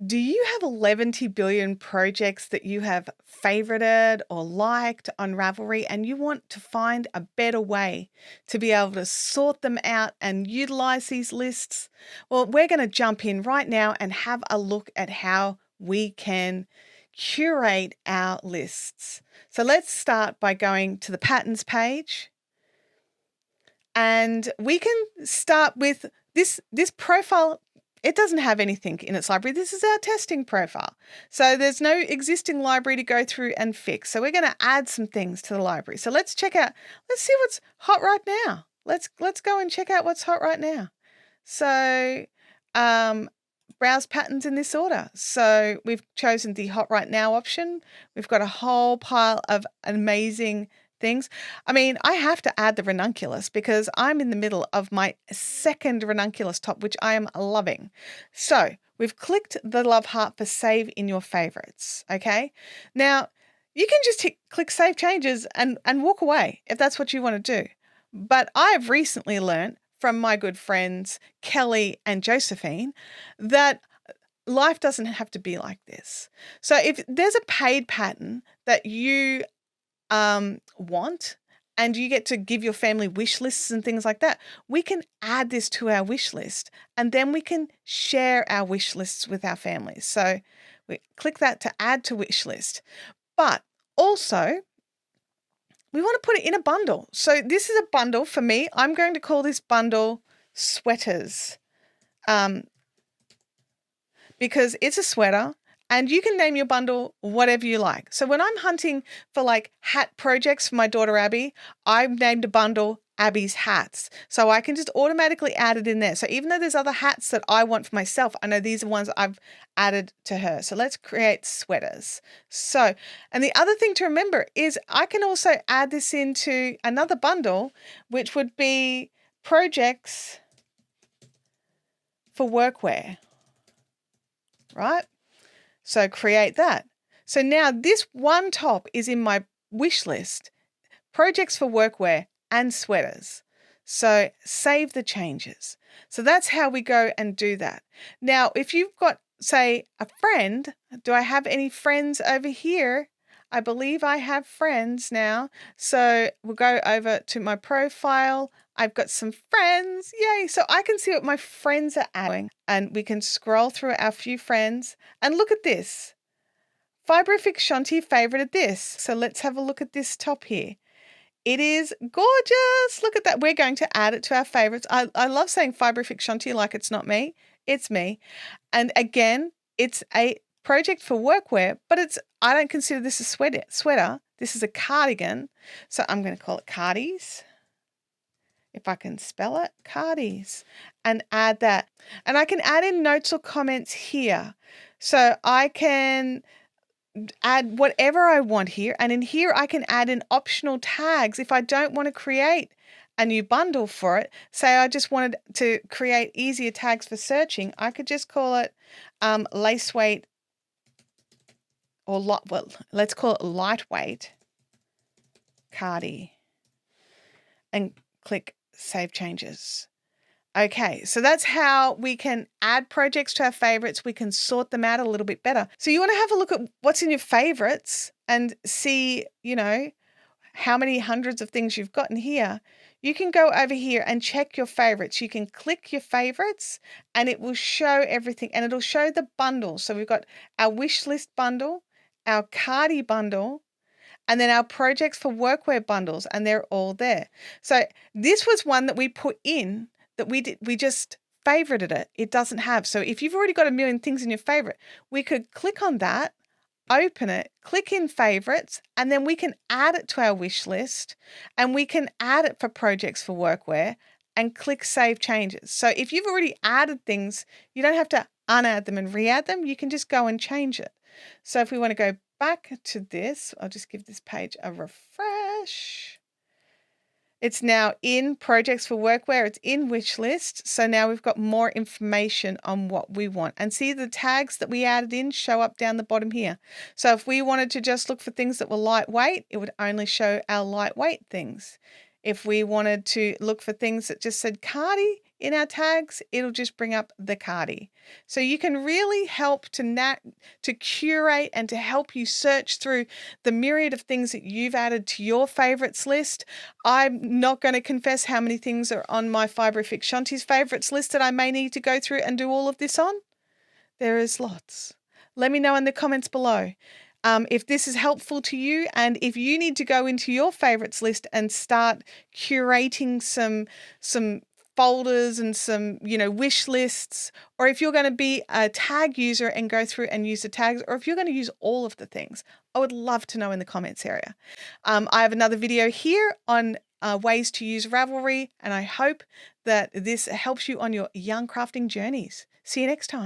Do you have 11 billion projects that you have favorited or liked on Ravelry and you want to find a better way to be able to sort them out and utilize these lists? Well, we're going to jump in right now and have a look at how we can curate our lists. So let's start by going to the patterns page. And we can start with this profile. It doesn't have anything in its library. This is our testing profile. So there's no existing library to go through and fix. So we're going to add some things to the library. So let's check out, let's see what's hot right now. Let's go and check out what's hot right now. So browse patterns in this order. So we've chosen the hot right now option. We've got a whole pile of amazing things. I mean, I have to add the ranunculus because I'm in the middle of my second ranunculus top, which I am loving. So we've clicked the love heart for save in your favorites. Okay. Now you can just click save changes and walk away if that's what you want to do. But I've recently learned from my good friends, Kelly and Josephine, that life doesn't have to be like this. So if there's a paid pattern that you want and you get to give your family wish lists and things like that, we can add this to our wish list and then we can share our wish lists with our families. So we click that to add to wish list. But also we want to put it in a bundle. So this is a bundle for me. I'm going to call this bundle sweaters because it's a sweater. And you can name your bundle whatever you like. So when I'm hunting for like hat projects for my daughter Abby, I've named a bundle Abby's hats. So I can just automatically add it in there. So even though there's other hats that I want for myself, I know these are ones I've added to her. So let's create sweaters. So, and the other thing to remember is I can also add this into another bundle, which would be projects for workwear, right? So create that. So now this one top is in my wish list, projects for workwear and sweaters. So save the changes. So that's how we go and do that. Now, if you've got, say, a friend, do I have any friends over here? I believe I have friends now. So we'll go over to my profile. I've got some friends. Yay. So I can see what my friends are doing. And we can scroll through our few friends and look at this. Fiberific Shanti favorited this. So let's have a look at this top here. It is gorgeous. Look at that. We're going to add it to our favorites. I love saying Fiberific Shanti like it's not me. It's me. And again, it's a project for workwear, but I don't consider this a sweater. This is a cardigan. So I'm going to call it Cardies. If I can spell it, Cardies, and add that. And I can add in notes or comments here. So I can add whatever I want here. And in here, I can add in optional tags if I don't want to create a new bundle for it. Say I just wanted to create easier tags for searching. I could just call it lace weight or let's call it lightweight cardi and click save changes. Okay, so that's how we can add projects to our favorites. We can sort them out a little bit better. So you want to have a look at what's in your favorites and see, how many hundreds of things you've got in here. You can go over here and check your favorites. You can click your favorites and it will show everything and it'll show the bundle. So we've got our wish list bundle, our cardi bundle, and then our projects for workwear bundles, and they're all there. So this was one that we put in that we just favorited it. It doesn't have. So if you've already got a million things in your favorite, we could click on that, open it, click in favorites, and then we can add it to our wish list and we can add it for projects for workwear and click save changes. So if you've already added things, you don't have to unadd them and re-add them. You can just go and change it. So if we want to go back to this, I'll just give this page a refresh. It's now in projects for workwear. It's in wish list. So now we've got more information on what we want. And see the tags that we added in show up down the bottom here. So if we wanted to just look for things that were lightweight, it would only show our lightweight things. If we wanted to look for things that just said cardi, in our tags, it'll just bring up the cardie. So you can really help to curate and to help you search through the myriad of things that you've added to your favorites list. I'm not going to confess how many things are on my Fiberific Shanti's favorites list that I may need to go through and do all of this on. There is lots. Let me know in the comments below. If this is helpful to you, and if you need to go into your favorites list and start curating some folders and some, wish lists, or if you're going to be a tag user and go through and use the tags, or if you're going to use all of the things, I would love to know in the comments area. I have another video here on ways to use Ravelry, and I hope that this helps you on your yarn crafting journeys. See you next time.